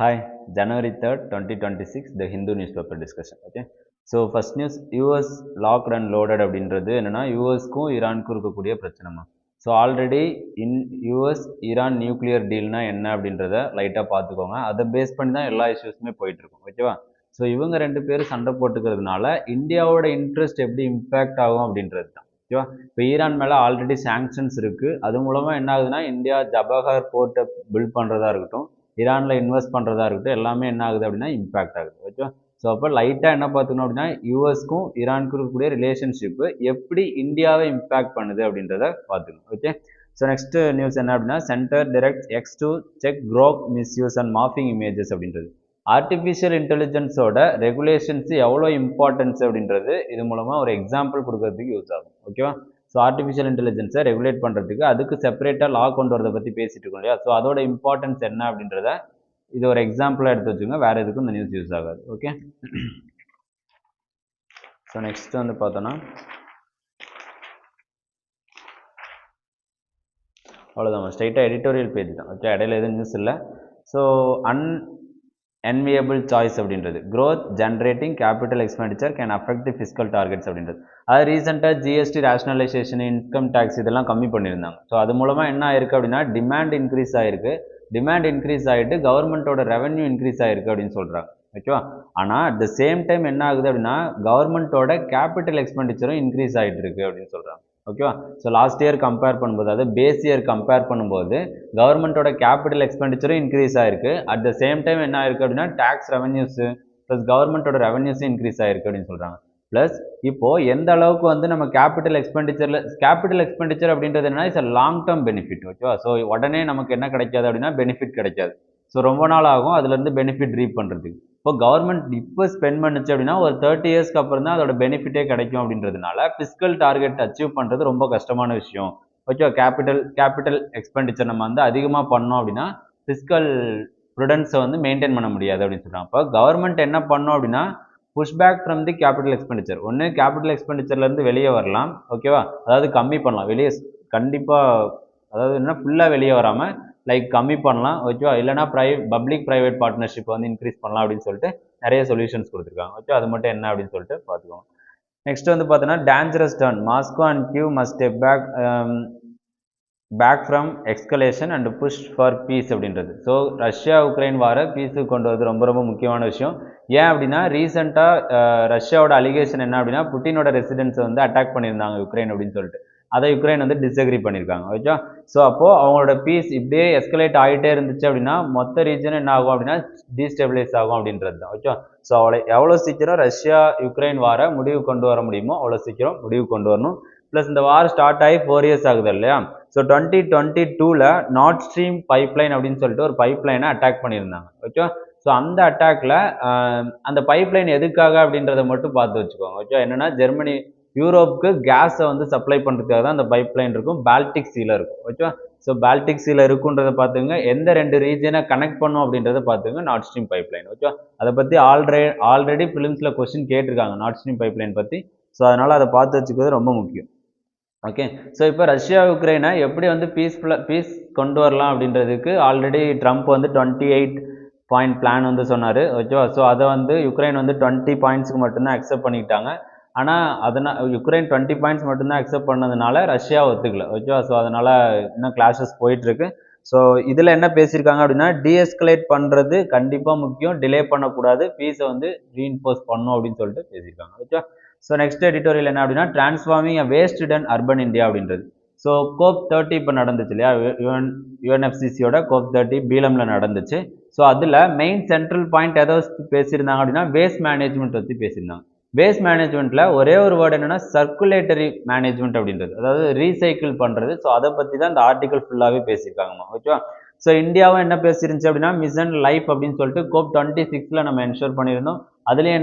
Hi, January 3rd, 2026, the Hindu newspaper discussion. Okay. So, first news US locked and loaded அப்படின்றது என்னன்னா யூஎஸ்க்கும் ஈரானுக்கும் இருக்கக்கூடிய பிரச்சனைமா. So already US Iran nuclear டீல்னா என்ன அப்படின்றத லைட்டாக பார்த்துக்கோங்க. அதை பேஸ் பண்ணி தான் எல்லா இஷ்யூஸுமே போயிட்டு இருக்கும். ஓகேவா? ஸோ இவங்க ரெண்டு பேரும் சண்டை போட்டுக்கிறதுனால இந்தியாவோட இன்ட்ரெஸ்ட் எப்படி இம்பேக்ட் ஆகும் அப்படின்றது தான். ஓகேவா? இப்போ ஈரான் மேலே ஆல்ரெடி சாங்ஷன்ஸ் இருக்குது. அது மூலமாக என்ன ஆகுதுன்னா இந்தியா ஜபஹர் போர்ட்டை பில்ட் பண்ணுறதா இருக்கட்டும், ஈரானில் இன்வெஸ்ட் பண்ணுறதா இருக்கட்டும், எல்லாமே என்ன ஆகுது அப்படின்னா இம்பேக்ட் ஆகுது. ஓகே. ஸோ அப்போ லைட்டாக என்ன பார்த்துக்கணும் அப்படின்னா யூஎஸ்க்கும் ஈரானுக்கும் இருக்கக்கூடிய ரிலேஷன்ஷிப்பு எப்படி இந்தியாவை இம்பேக்ட் பண்ணுது அப்படின்றத பார்த்துக்கணும். ஓகே. ஸோ நெக்ஸ்ட் நியூஸ் என்ன அப்படின்னா centre direct X to check Grok misuse and morphing images அப்படின்றது. ஆர்டிஃபிஷியல் இன்டெலிஜென்ஸோட ரெகுலேஷன்ஸ் எவ்வளோ இம்பார்ட்டன்ஸ் அப்படின்றது இது மூலமாக ஒரு எக்ஸாம்பிள் கொடுக்கறதுக்கு யூஸ் ஆகும். ஓகேவா? ஸோ ஆர்டிஃபிஷியல் இன்டெலிஜென்ஸை ரெகுலேட் பண்ணுறதுக்கு அதுக்கு செப்பரேட்டாக லா கொண்டு வரதை பற்றி பேசிட்டு இருக்கோம் இல்லையா? ஸோ அதோட இம்பார்ட்டன்ஸ் என்ன அப்படின்றத இது ஒரு எக்ஸாம்பிளாக எடுத்து வச்சுங்க. வேறு எதுக்கும் இந்த நியூஸ் யூஸ் ஆகாது. ஓகே. ஸோ நெக்ஸ்ட் வந்து பார்த்தோன்னா அவ்வளோதான், ஸ்ட்ரைட்டாக எடிட்டோரியல் பேஜ் தான். ஓகே. இடையில எதுவும் நியூஸ் இல்லை. ஸோ enviable சாய்ஸ் அப்படின்றது growth generating capital expenditure can affect the fiscal targets அப்படின்றது. அது ரீசெண்டாக ஜிஎஸ்டி ரேஷனலைசேஷன், இன்கம் டேக்ஸ் இதெல்லாம் கம்மி பண்ணியிருந்தாங்க. ஸோ அது மூலமாக என்ன ஆயிருக்கு அப்படின்னா டிமாண்ட் இன்க்ரீஸ் ஆகிருக்கு. டிமாண்ட் இன்க்ரீஸ் ஆகிட்டு கவர்மெண்ட்டோட ரெவன்யூ இன்க்ரீஸ் ஆகிருக்கு அப்படின்னு சொல்கிறாங்க. ஓகேவா? ஆனால் அட் த சேம் டைம் என்ன ஆகுது அப்படின்னா கவர்மெண்ட்டோட கேபிட்டல் எக்ஸ்பெண்டிச்சரும் இன்க்ரீஸ் ஆகிட்டு இருக்கு அப்படின்னு சொல்கிறாங்க. ஓகேவா? ஸோ லாஸ்ட் இயர் கம்பேர் பண்ணும்போது, அதாவது பேஸ் இயர் கம்பேர் பண்ணும்போது கவர்மெண்ட்டோட கேபிட்டல் எக்ஸ்பெண்டிச்சரும் இன்க்ரீஸ் ஆயிருக்கு. அட் த சேம் டைம் என்ன ஆயிருக்கு அப்படின்னா டேக்ஸ் ரெவன்யூஸ் ப்ளஸ் கவர்மெண்ட்டோட ரெவன்யூஸும் இன்க்ரீஸ் ஆயிருக்கு அப்படின்னு சொல்கிறாங்க. ப்ளஸ் இப்போது எந்த அளவுக்கு வந்து நம்ம கேபிட்டல் எக்ஸ்பெண்டிச்சர் அப்படின்றது என்னன்னா it's a long term benefit. ஓகேவா? ஸோ உடனே நமக்கு என்ன கிடைக்காது அப்படின்னா பெனிஃபிட் கிடைக்காது. ஸோ ரொம்ப நாள் ஆகும் அதுலேருந்து பெனிஃபிட் ரீப் பண்ணுறதுக்கு. இப்போ கவர்மெண்ட் இப்போ ஸ்பெண்ட் பண்ணுச்சு அப்படின்னா ஒரு 30 இயர்ஸ்க்கு அப்புறம் தான் அதோட பெனிஃபிட்டே கிடைக்கும் அப்படின்றதுனால ஃபிஸ்கல் டார்கெட் அச்சீவ் பண்ணுறது ரொம்ப கஷ்டமான விஷயம். ஓகே. கேபிட்டல் எக்ஸ்பெண்டிச்சர் நம்ம வந்து அதிகமாக பண்ணோம் அப்படின்னா ஃபிஸ்கல் ப்ருடன்ஸை வந்து மெயின்டைன் பண்ண முடியாது அப்படின்னு சொல்கிறாங்க. அப்போ கவர்மெண்ட் என்ன பண்ணோம் அப்படின்னா pushback from the capital expenditure. ஒன்று கேபிட்டல் எக்ஸ்பெண்டிச்சர்லேருந்து வெளியே வரலாம். ஓகேவா? அதாவது கம்மி பண்ணலாம். வெளியே கண்டிப்பாக, அதாவது என்ன ஃபுல்லாக வெளியே வராமல் லைக் கம்மி பண்ணலாம். ஓகேவா? இல்லைனா பப்ளிக் ப்ரைவேட் பார்ட்னர்ஷிப் வந்து இன்க்ரீஸ் பண்ணலாம் அப்படின்னு சொல்லிட்டு நிறைய சொல்யூஷன்ஸ் கொடுத்துருக்காங்க. ஓகே. அது மட்டும் என்ன அப்படின்னு சொல்லிட்டு பார்த்துக்கோங்க. நெக்ஸ்ட் வந்து பார்த்தோன்னா dangerous turn Moscow and Kyiv must step back from escalation and push for peace அப்படின்றது. ஸோ ரஷ்யா உக்ரைன் வார பீஸுக்கு கொண்டு வரது ரொம்ப ரொம்ப முக்கியமான விஷயம். ஏன் அப்படின்னா ரீசெண்டாக ரஷ்யாவோட அலிகேஷன் என்ன அப்படின்னா புட்டினோட ரெசிடென்ஸை வந்து அட்டாக் பண்ணியிருந்தாங்க யுக்ரைன் அப்படின்னு சொல்லிட்டு. அதை யுக்ரைன் வந்து டிஸ்அக்ரி பண்ணியிருக்காங்க. ஓகே. ஸோ அப்போது அவங்களோட பீஸ் இப்படியே எஸ்கலேட் ஆகிட்டே இருந்துச்சு அப்படின்னா மொத்த ரீஜன் என்ன ஆகும் அப்படின்னா டீஸ்டெபிலைஸ் ஆகும் அப்படின்றது தான். ஓகே. ஸோ எவ்வளோ சீக்கிரம் ரஷ்யா யுக்ரைன் வார முடிவு கொண்டு வர முடியுமோ அவ்வளோ சீக்கிரம் முடிவு கொண்டு வரணும். ப்ளஸ் இந்த வார் ஸ்டார்ட் ஆகி 4 இயர்ஸ் ஆகுது இல்லையா? ஸோ 2022ல் நார்த் ஸ்ட்ரீம் பைப்லைன் அப்படின்னு சொல்லிட்டு ஒரு பைப்லைனை அட்டாக் பண்ணியிருந்தாங்க. ஓகே. ஸோ அந்த அட்டாக்ல அந்த பைப்லைன் எதுக்காக அப்படின்றத மட்டும் பார்த்து வச்சுக்கோங்க. ஓகே. என்னன்னா ஜெர்மனி யூரோப்புக்கு கேஸை வந்து சப்ளை பண்ணுறதுக்காக தான் அந்த பைப்லைன் இருக்கும். பால்டிக் சீல இருக்கும். ஓகே. ஸோ பால்டிக் சீல இருக்குன்றதை பார்த்துங்க. எந்த 2 ரீஜனை கனெக்ட் பண்ணும் அப்படின்றத பார்த்துங்க நார்த் ஸ்ட்ரீம் பைப்லைன். ஓகே. அதை பற்றி ஆல்ரெடி ஃபிலிம்ஸில் கொஸ்டின் கேட்டிருக்காங்க நார்த் ஸ்ட்ரீம் பைப்லைன் பற்றி. ஸோ அதனால் அதை பார்த்து வச்சுக்கிறது ரொம்ப முக்கியம். ஓகே. ஸோ இப்போ ரஷ்யா உக்ரைனை எப்படி வந்து பீஸ் கொண்டு வரலாம் அப்படின்றதுக்கு ஆல்ரெடி ட்ரம்ப் வந்து 28 பாயிண்ட் பிளான் வந்து சொன்னார். ஓகேவா? ஸோ அதை வந்து யுக்ரைன் வந்து 20 பாயிண்ட்ஸுக்கு மட்டும்தான் அக்செப்ட் பண்ணிக்கிட்டாங்க. ஆனால் யுக்ரைன் 20 பாயிண்ட்ஸ் மட்டும்தான் அக்செப்ட் பண்ணதுனால ரஷ்யா ஒத்துக்கல. ஓகேவா? ஸோ அதனால் இன்னும் கிளாஷஸ் போயிட்டுருக்கு. ஸோ இதில் என்ன பேசியிருக்காங்க அப்படின்னா டீஎஸ்கலேட் பண்ணுறது கண்டிப்பாக முக்கியம், டிலே பண்ணக்கூடாது, பீஸை வந்து ரீஇன்ஃபோர்ஸ் பண்ணணும் அப்படின்னு சொல்லிட்டு பேசியிருக்காங்க. ஓகே. ஸோ நெக்ஸ்ட் எடிட்டோரியல் என்ன அப்படின்னா transforming a waste ton urban India அப்படின்றது. ஸோ கோப் 30 இப்போ நடந்துச்சு இல்லையா? யுஎன்எஃப்சிசியோட கோப் 30 பீலமில் நடந்துச்சு. ஸோ அதில் மெயின் சென்ட்ரல் பாயிண்ட் எதை பேசியிருந்தாங்க அப்படின்னா வேஸ்ட் மேனேஜ்மெண்ட் பற்றி பேசியிருந்தாங்க. வேஸ்ட் மேனேஜ்மெண்ட்டில் ஒரே ஒரு வேர்டு என்னென்னா சர்க்குலேட்டரி மேனேஜ்மெண்ட் அப்படின்றது, அதாவது ரீசைக்கிள் பண்ணுறது. ஸோ அதை பற்றி தான் இந்த ஆர்டிகல் ஃபுல்லாகவே பேசியிருக்காங்கம்மா. ஓகேவா? ஸோ இந்தியாவும் என்ன பேசியிருந்துச்சு அப்படின்னா மிஷன் லைஃப் அப்படின்னு சொல்லிட்டு கோப் 26ல் நம்ம என்ஷோர் பண்ணியிருந்தோம். அதுலேயும்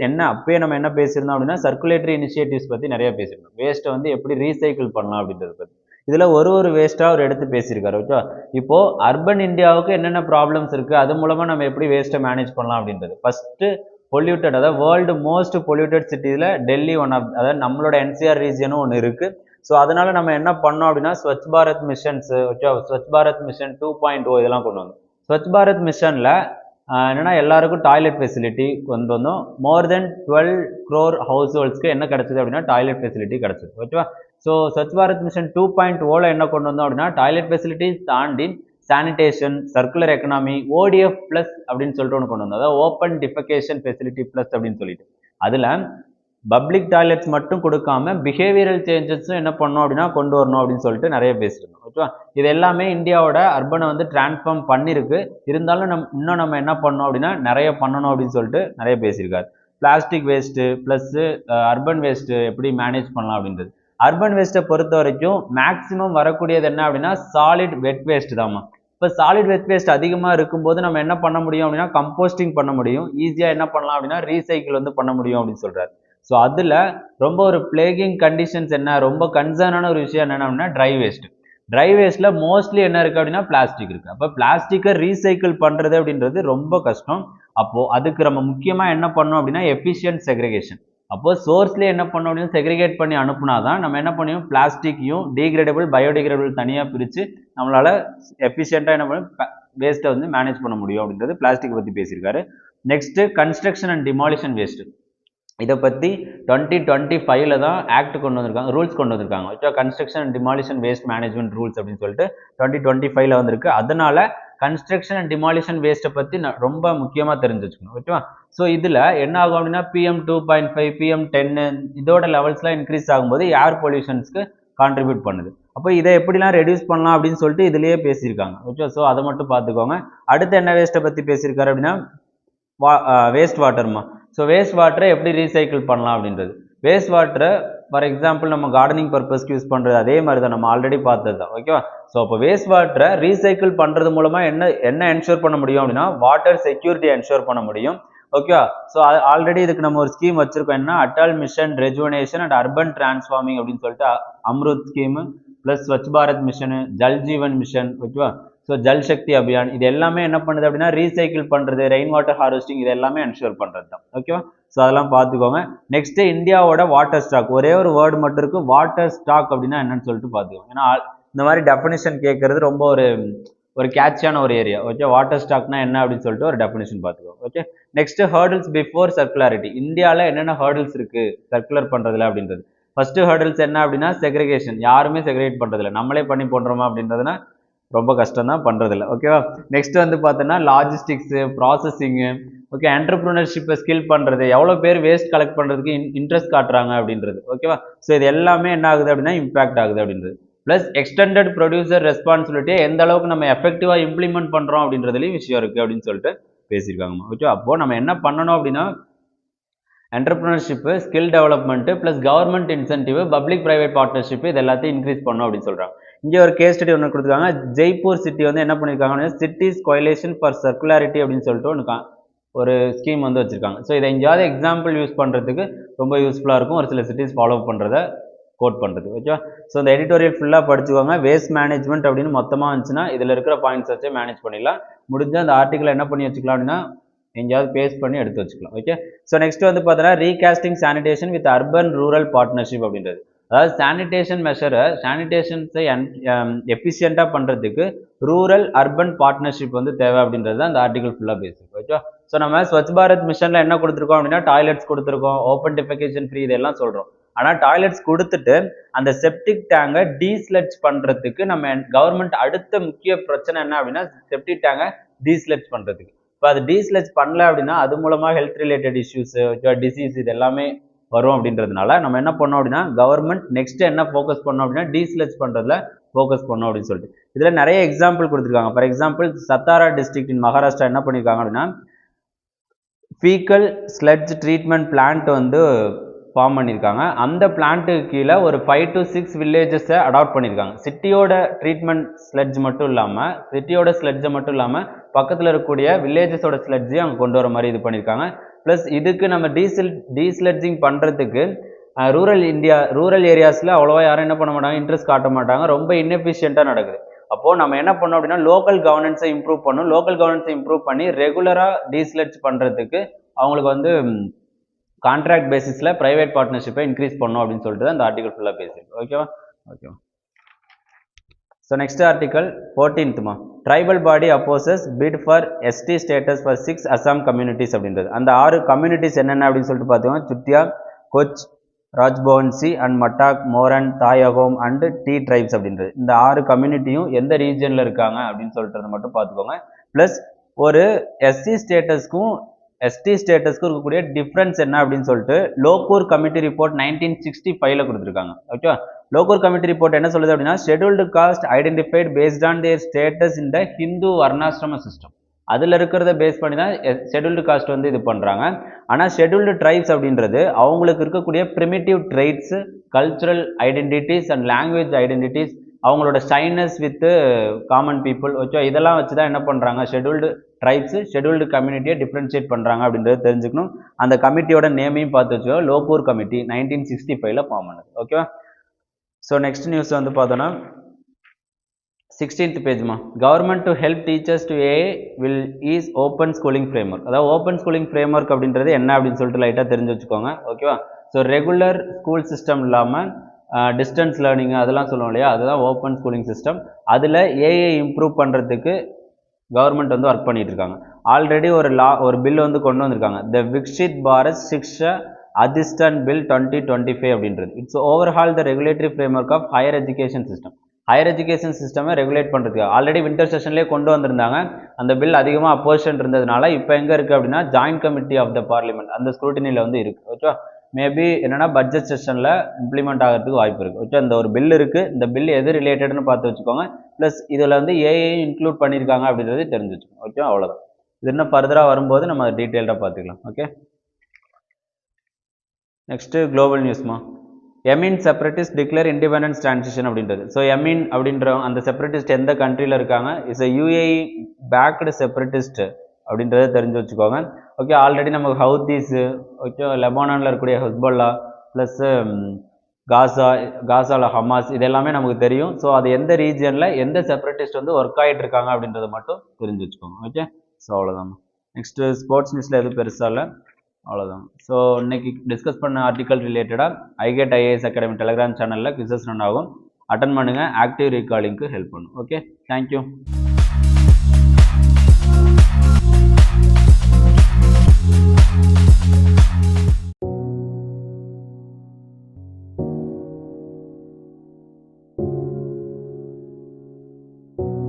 என்ன அப்பயே நம்ம என்ன பேசியிருந்தோம் அப்படின்னா சர்க்குலேட்டரி இனிஷியேட்டிவ்ஸ் பற்றி நிறைய பேசியிருந்தோம். வேஸ்ட்டை வந்து எப்படி ரீசைக்கிள் பண்ணலாம் அப்படின்றத பற்றி. இதில் ஒரு வேஸ்ட்டாக அவர் எடுத்து பேசியிருக்காரு. ஓகேவா? இப்போது அர்பன் இந்தியாவுக்கு என்னென்ன ப்ராப்ளம்ஸ் இருக்குது, அது மூலமாக நம்ம எப்படி வேஸ்ட்டை மேனேஜ் பண்ணலாம் அப்படின்றது. ஃபஸ்ட்டு பொல்யூட்டட், அதாவது வேர்ல்டு மோஸ்ட் பொல்யூட்டட் சிட்டியில் டெல்லி அதாவது நம்மளோட என்சிஆர் ரீஜனும் ஒன்று இருக்குது. ஸோ அதனால நம்ம என்ன பண்ணோம் அப்படின்னா Swachh Bharat missions, okay, Swachh Bharat mission 2.0 இதெல்லாம் கொண்டு வந்தோம். ஸ்வச் பாரத் மிஷனில் என்னென்னா எல்லாருக்கும் டாய்லெட் ஃபெசிலிட்டி கொண்டு வந்தோம். மோர் தென் 12 crore ஹவுஸ் ஹோல்ட்ஸ்க்கு என்ன கிடச்சிது அப்படின்னா டாய்லெட் ஃபெசிலிட்டி கிடச்சிது. ஓகேவா? ஸோ ஸ்வச் பாரத் மிஷன் 2.0 என்ன கொண்டு வந்தோம் அப்படின்னா டாய்லெட் ஃபெசிலிட்டிஸ் தாண்டி sanitation, circular economy, OTF plus அப்படின்னு சொல்லிட்டு ஒன்று கொண்டு வந்தோம். அதாவது ஓப்பன் டிஃபெகேஷன் ஃபெசிலிட்டி ப்ளஸ் அப்படின்னு சொல்லிட்டு அதில் பப்ளிக் டாய்லெட்ஸ் மட்டும் கொடுக்காம பிஹேவியரல் சேஞ்சஸும் என்ன பண்ணோம் அப்படின்னா கொண்டு வரணும் அப்படின்னு சொல்லிட்டு நிறைய பேசியிருந்தோம். ஓகேவா? இது எல்லாமே இந்தியாவோட அர்பனை வந்து டிரான்ஸ்ஃபார்ம் பண்ணியிருக்கு. இருந்தாலும் இன்னும் நம்ம என்ன பண்ணோம் அப்படின்னா நிறைய பண்ணணும் அப்படின்னு சொல்லிட்டு நிறைய பேசியிருக்காரு. Plastic waste plus urban waste எப்படி மேனேஜ் பண்ணலாம் அப்படின்றது. அர்பன் வேஸ்ட்டை பொறுத்த வரைக்கும் மேக்ஸிமம் வரக்கூடியது என்ன அப்படின்னா சாலிட் வெட் வேஸ்ட் தாம்மா. இப்போ சாலிட் வெட் வேஸ்ட் அதிகமாக இருக்கும்போது நம்ம என்ன பண்ண முடியும் அப்படின்னா கம்போஸ்டிங் பண்ண முடியும். ஈஸியாக என்ன பண்ணலாம் அப்படின்னா ரீசைக்கிள் வந்து பண்ண முடியும் அப்படின்னு சொல்கிறார். ஸோ அதில் ரொம்ப ஒரு பிளேகிங் கண்டிஷன்ஸ் என்ன, ரொம்ப கன்சர்னான ஒரு விஷயம் என்ன அப்படின்னா ட்ரை வேஸ்ட். ட்ரை வேஸ்ட்டில் மோஸ்ட்லி என்ன இருக்குது அப்படின்னா பிளாஸ்டிக் இருக்குது. அப்போ பிளாஸ்டிக்கை ரீசைக்கிள் பண்ணுறது அப்படின்றது ரொம்ப கஷ்டம். அப்போது அதுக்கு நம்ம முக்கியமாக என்ன பண்ணோம் அப்படின்னா எஃபிஷியன்ட் செக்ரிகேஷன். அப்போ சோர்ஸ்லேயே என்ன பண்ணோம் அப்படின்னா செக்ரிகேட் பண்ணி அனுப்புனா தான் நம்ம என்ன பண்ணியும் பிளாஸ்டிக்கையும் டீக்ரேடபிள் பயோடிகிரேடபிள் தனியாக பிரித்து நம்மளால் எஃபிஷியண்ட்டாக என்ன பண்ண வேஸ்ட்டை வந்து மேனேஜ் பண்ண முடியும் அப்படின்றது பிளாஸ்டிக் பற்றி பேசியிருக்காரு. Next construction and demolition waste. இதை பற்றி 2025 தான் ஆக்ட் கொண்டு வந்திருக்காங்க, ரூல்ஸ் கொண்டு வந்திருக்காங்க. Okay, construction and demolition waste management rules அப்படின்னு சொல்லிட்டு 2025 வந்திருக்கு. அதனால கன்ஸ்ட்ரக்ஷன் அண்ட் டிமாலிஷன் வேஸ்ட்டை பற்றி ரொம்ப முக்கியமாக தெரிஞ்சு வச்சுக்கணும். ஓகேவா? ஸோ இதில் என்ன ஆகும் அப்படின்னா PM 2.5 PM 10 இதோட லெவல்ஸ்லாம் இன்க்ரீஸ் ஆகும்போது ஏர் பொல்யூஷன்ஸ்க்கு கான்ட்ரிபியூட் பண்ணுது. அப்போ இதை எப்படிலாம் ரெடியூஸ் பண்ணலாம் அப்படின்னு சொல்லிட்டு இதுலேயே பேசியிருக்காங்க. ஓகே, ஸோ அதை மட்டும் பார்த்துக்கோங்க. அடுத்து என்ன வேஸ்ட்டை பற்றி பேசியிருக்காரு அப்படின்னா வேஸ்ட் வாட்டர்மா. ஸோ வேஸ்ட் வாட்டரை எப்படி ரீசைக்கிள் பண்ணலாம் அப்படின்றது. வேஸ்ட் வாட்டரை ஃபார் எக்ஸாம்பிள் நம்ம கார்டனிங் பர்பஸ்க்கு யூஸ் பண்ணுறது அதே மாதிரி தான், நம்ம ஆல்ரெடி பார்த்தது தான். ஓகேவா? ஸோ அப்போ வேஸ்ட் வாட்டரை ரீசைக்கிள் பண்ணுறது மூலமாக என்ன என்ஷூர் பண்ண முடியும் அப்படின்னா வாட்டர் செக்யூரிட்டி என்ஷூர் பண்ண முடியும். ஓகேவா? ஸோ ஆல்ரெடி இதுக்கு நம்ம ஒரு ஸ்கீம் வச்சுருக்கோம். என்ன Atal mission rejuvenation and urban transforming அப்படின்னு சொல்லிட்டு AMRUT scheme plus Swachh Bharat mission, Jal Jeevan mission. ஓகேவா? ஸோ ஜல் சக்தி அபியான் இது எல்லாமே என்ன பண்ணுது அப்படின்னா ரீசைக்கிள் பண்ணுறது, ரெயின் வாட்டர் ஹார்வெஸ்டிங் இது எல்லாமே என்ஷூர் பண்ணுறது தான். ஓகேவா? ஸோ அதெல்லாம் பார்த்துக்கோங்க. நெக்ஸ்ட்டு இந்தியாவோட வாட்டர் ஸ்டாக், ஒரே ஒரு வேர்டு மட்டும் இருக்குது, வாட்டர் ஸ்டாக் அப்படின்னா என்னன்னு சொல்லிட்டு பார்த்துக்கோங்க. ஏன்னா இந்த மாதிரி டெஃபினிஷன் கேட்கறது ரொம்ப ஒரு கேட்சியான ஒரு ஏரியா. ஓகே, வாட்டர் ஸ்டாக்னா என்ன அப்படின்னு சொல்லிட்டு ஒரு டெஃபினிஷன் பார்த்துக்கோங்க. Okay, next hurdles before circularity. இந்தியாவில் என்னென்ன ஹர்டில்ஸ் இருக்குது சர்க்குலர் பண்ணுறதுல அப்படின்றது. ஃபர்ஸ்ட் ஹர்டில்ஸ் என்ன அப்படின்னா செக்ரிகேஷன். யாருமே செக்ரிகேட் பண்ணுறதில்ல, நம்மளே பண்ணி போடுறோமா அப்படின்றதுனா ரொம்ப கஷ்டம் தான், பண்ணுறதில்ல. ஓகேவா? நெக்ஸ்ட் வந்து பார்த்தோன்னா லாஜிஸ்டிக்ஸு, ப்ராசஸிங்கு, ஓகே, என்டர்ப்ரூனர்ஷிப்பை ஸ்கில் பண்ணுறது, எவ்வளோ பேர் வேஸ்ட் கலெக்ட் பண்ணுறதுக்கு இன்ட்ரெஸ்ட் காட்டுறாங்க அப்படின்றது. ஓகேவா? ஸோ இது எல்லாமே என்ன ஆகுது அப்படின்னா இம்பாக்ட் ஆகுது அப்படின்றது. ப்ளஸ் எக்ஸ்டெண்டட் ப்ரொடியூசர் ரெஸ்பான்சிபிலிட்டியை எந்த அளவுக்கு நம்ம எஃபெக்டிவாக இம்ப்ளிமெண்ட் பண்ணுறோம் அப்படின்றதுலையும் விஷயம் இருக்குது அப்படின்னு சொல்லிட்டு பேசியிருக்காங்கம்மா. ஓகே, அப்போது நம்ம என்ன பண்ணணும் அப்படின்னா entrepreneurship, skill development plus government incentive, public private partnership இது எல்லாத்தையும் இன்க்ரீஸ் பண்ணணும் அப்படின்னு சொல்கிறாங்க. இங்கே ஒரு கேஸ் ஸ்டடி ஒன்று கொடுத்துருக்காங்க. ஜெய்ப்பூர் சிட்டி வந்து என்ன பண்ணியிருக்காங்க அப்படின்னா சிட்டிஸ் கோயலேஷன் ஃபார் சர்க்குலாரிட்டி அப்படின்னு சொல்லிட்டு ஒரு ஸ்கீம் வந்து வச்சுருக்காங்க. ஸோ இதை எங்கேயாவது எக்ஸாம்பிள் யூஸ் பண்ணுறதுக்கு ரொம்ப யூஸ்ஃபுல்லாக இருக்கும், ஒரு சில சிட்டிஸ் ஃபாலோ பண்ணுறத கோட் பண்ணுறது. ஓகேவா? ஸோ இந்த எடிட்டோரியல் ஃபுல்லாக படிச்சுக்கோங்க. வேஸ்ட் மேனேஜ்மெண்ட் அப்படின்னு மொத்தமாக இருந்துச்சுன்னா இதில் இருக்கிற பாயிண்ட்ஸ் வச்சு மேனேஜ் பண்ணிடலாம். முடிஞ்ச அந்த ஆர்டிக்கலை என்ன பண்ணி வச்சுக்கலாம் அப்படின்னா எங்கேயாவது பேஸ்ட் பண்ணி எடுத்து வச்சுக்கலாம். ஓகே, ஸோ நெக்ஸ்ட் வந்து பார்த்தோன்னா recasting sanitation with urban rural partnership அப்படின்றது. அதாவது சானிடேஷன் மெஷரை, சானிடேஷன்ஸை எஃபிஷியண்ட்டாக பண்ணுறதுக்கு ரூரல் அர்பன் பார்ட்னர்ஷிப் வந்து தேவை அப்படின்றது தான் அந்த ஆர்டிகல் ஃபுல்லாக பேசியிருக்கோம். ஓகே, ஸோ நம்ம ஸ்வச் பாரத் மிஷனில் என்ன கொடுத்துருக்கோம் அப்படின்னா டாய்லெட்ஸ் கொடுத்துருக்கோம், ஓப்பன் டிஃபெகேஷன் ஃப்ரீ இதெல்லாம் சொல்கிறோம். ஆனால் டாய்லெட்ஸ் கொடுத்துட்டு அந்த செப்டிக் டேங்கை டீஸ்லெட்ஜ் பண்ணுறதுக்கு நம்ம கவர்மெண்ட் அடுத்த முக்கிய பிரச்சனை என்ன அப்படின்னா செப்டிக் டேங்கை டீஸ்லெட்ஜ் பண்ணுறதுக்கு. இப்போ அது டீஸ்லெட்ஜ் பண்ணல அப்படின்னா அது மூலமாக ஹெல்த் ரிலேட்டட் இஷ்யூஸ், டிசீஸ் இது எல்லாமே வரும் அப்படின்றதுனால நம்ம என்ன பண்ணோம் அப்படின்னா கவர்மெண்ட் நெக்ஸ்ட் என்ன ஃபோக்கஸ் பண்ணோம் அப்படின்னா டீஸ்லெட்ஜ் பண்ணுறதுல ஃபோக்கஸ் பண்ணோம் அப்படின்னு சொல்லிட்டு இதில் நிறைய எக்ஸாம்பிள் கொடுத்துருக்காங்க. ஃபார் எக்ஸாம்பிள் சத்தாரா டிஸ்ட்ரிக்ட் இன் மகாராஷ்டிரா என்ன பண்ணியிருக்காங்க அப்படின்னா ஃபீக்கல் ஸ்லெட்ஜ் ட்ரீட்மெண்ட் பிளான்ட் வந்து ஃபார்ம் பண்ணியிருக்காங்க. அந்த பிளான்ட்டுக்கு கீழே ஒரு 5 to 6 வில்லேஜஸை அடாப்ட் பண்ணியிருக்காங்க. சிட்டியோட ட்ரீட்மெண்ட் ஸ்லெட்ஜ் மட்டும் இல்லாமல், சிட்டியோட ஸ்லெட்ஜை மட்டும் இல்லாமல் பக்கத்தில் இருக்கக்கூடிய வில்லேஜஸோட ஸ்லெட்ஜையும் அங்கே கொண்டு வர மாதிரி இது பண்ணியிருக்காங்க. ப்ளஸ் இதுக்கு நம்ம டீஸ்லெட்ஜிங் பண்ணுறதுக்கு ரூரல் ஏரியாஸில் அவ்வளோவா யாரும் என்ன பண்ண மாட்டாங்க, இன்ட்ரெஸ்ட் காட்ட மாட்டாங்க, ரொம்ப இன்எஃபிஷியண்ட்டாக நடக்குது. அப்போது நம்ம என்ன பண்ணோம் அப்படின்னா லோக்கல் கவர்னன்ஸை இம்ப்ரூவ் பண்ணணும். லோக்கல் கவர்னன்ஸை இம்ப்ரூவ் பண்ணி ரெகுலராக டீஸ்லெட்ஜ் பண்ணுறதுக்கு அவங்களுக்கு வந்து கான்ட்ராக்ட் பேசிஸில் ப்ரைவேட் பார்ட்னர்ஷிப்பை இன்க்ரீஸ் பண்ணணும் அப்படின்னு சொல்லிட்டு அந்த ஆர்டிகல் ஃபுல்லாக பேசியிருக்கு. ஓகேவா? ஓகேவா? So next article 14th tribal body opposes bit for ST status for 6 Assam communities அப்படின்றது. அந்த 6 கம்யூனிட்டிஸ் என்னென்ன அப்படின்னு சொல்லிட்டு பார்த்தீங்கன்னா சுட்டியா, கொச், ராஜ்பவன்சி and மட்டாக், moron, தாயகோம் and D tribes அப்படின்றது. இந்த 6 கம்யூனிட்டியும் எந்த ரீஜனில் இருக்காங்க அப்படின்னு சொல்லிட்டு மட்டும் பார்த்துக்கோங்க. ப்ளஸ் ஒரு எஸ்சி ஸ்டேட்டஸ்க்கும் எஸ்டி ஸ்டேட்டஸ்க்கும் இருக்கக்கூடிய டிஃப்ரென்ஸ் என்ன அப்படின்னு சொல்லிட்டு லோக்கூர் கமிட்டி ரிப்போர்ட் 1965 கொடுத்துருக்காங்க. ஓகே, லோக்கூர் கமிட்டி ரிப்போர்ட் என்ன சொல்லுது அப்படின்னா scheduled caste identified based on their status in the Hindu varnashrama system. அதில் இருக்கிறத பேஸ் பண்ணி தான் ஷெட்யூல்டு காஸ்ட் வந்து இது பண்ணுறாங்க. ஆனால் ஷெட்யூல்டு ட்ரைப்ஸ் அப்படின்றது அவங்களுக்கு இருக்கக்கூடிய primitive traits, cultural identities and language identities, அவங்களோட shyness with common people, okay, இதெல்லாம் வச்சு தான் என்ன பண்ணுறாங்க ஷெட்யூல்டு ட்ரைப்ஸ் ஷெட்யூல்டு கம்யூனிட்டியை டிஃப்ரென்ஷியேட் பண்ணுறாங்க அப்படின்றது தெரிஞ்சுக்கணும். அந்த கமிட்டியோட நேமையும் பார்த்து வச்சுக்கோ, லோக்கூர் கமிட்டி 1965 ஃபார்ம் பண்ணுது. ஓகேவா? ஸோ நெக்ஸ்ட் நியூஸ் வந்து பார்த்தோன்னா 16th பேஜ்மா, government to help teachers to avail is open schooling framework. அதாவது ஓப்பன் ஸ்கூலிங் ஃப்ரேம்ஒர்க் அப்படின்றது என்ன அப்படின்னு சொல்லிட்டு லைட்டாக தெரிஞ்சு வச்சுக்கோங்க. ஓகேவா? ஸோ ரெகுலர் ஸ்கூல் சிஸ்டம் இல்லாமல் டிஸ்டன்ஸ் லேர்னிங் அதெல்லாம் சொல்லுவோம் இல்லையா, அதுதான் ஓப்பன் ஸ்கூலிங் சிஸ்டம். அதில் ஏஐ இம்ப்ரூவ் பண்ணுறதுக்கு கவர்மெண்ட் வந்து ஒர்க் பண்ணிட்டு இருக்காங்க. ஆல்ரெடி ஒரு பில் வந்து கொண்டு வந்திருக்காங்க, த விக்ஷித் பாரத் சிக்ஷா அதிஸ்டன் பில் 2025 அப்படின்றது. It's overhaul the regulatory framework of higher education system. Higher education சிஸ்டமை ரெகுலேட் பண்ணுறதுக்கு ஆல்ரெடி வின்டர் செஷன்லேயே கொண்டு வந்திருந்தாங்க. அந்த பில் அதிகமாக அப்போசிஷன் இருந்ததுனால இப்போ எங்கே இருக்குது அப்படின்னா joint committee of the parliament அந்த ஸ்க்ரூட்டினியில் வந்து இருக்குது. ஓகே, மேபி என்னென்னா பட்ஜெட் செஷனில் இம்ப்ளிமெண்ட் ஆகிறதுக்கு வாய்ப்பு இருக்குது. ஓகே, இந்த ஒரு பில் இருக்குது, இந்த பில் எது ரிலேட்டட்னு பார்த்து வச்சுக்கோங்க. ப்ளஸ் இதில் வந்து ஏஐ இன்க்ளூட் பண்ணியிருக்காங்க அப்படின்றது தெரிஞ்சு வச்சுக்கோங்க. ஓகே, அவ்வளோதான். இது இன்னும் ஃபர்தராக வரும்போது நம்ம டீட்டெயில்டாக பார்த்துக்கலாம். ஓகே, நெக்ஸ்ட்டு குளோபல் நியூஸ்மா, Yemen separatist declare independence transition அப்படின்றது. ஸோ எமின் அப்படின்ற அந்த செப்பரேட்டிஸ்ட் எந்த கண்ட்ரியில் இருக்காங்க, is a UAE backed separatist அப்படின்றத தெரிஞ்சு வச்சுக்கோங்க. ஓகே, ஆல்ரெடி நமக்கு ஹவுதீஸு, ஓகே, லெபானானில் இருக்கக்கூடிய ஹஸ்பல்லா ப்ளஸ் காசாவில் ஹமாஸ், இது எல்லாமே நமக்கு தெரியும். ஸோ அது எந்த ரீஜனில் எந்த செப்பரேட்டிஸ்ட் வந்து ஒர்க் ஆகிட்டு இருக்காங்க அப்படின்றத மட்டும் தெரிஞ்சு வச்சுக்கோங்க. ஓகே, ஸோ அவ்வளோதான். நெக்ஸ்ட்டு ஸ்போர்ட்ஸ் நியூஸில் எதுவும் பெருசாக இல்லை, அவ்வளோதான். ஸோ இன்னைக்கு டிஸ்கஸ் பண்ண ஆர்டிக்கல் ரிலேட்டடாக ஐகெட் ஐஏஎஸ் அகாடமி டெலிகிராம் சேனலில் குவிசஸ் ரன் ஆகும். அட்டன் பண்ணுங்கள், ஆக்டிவ் ரீகாலிங்க்கு ஹெல்ப் பண்ணும். Okay, thank you.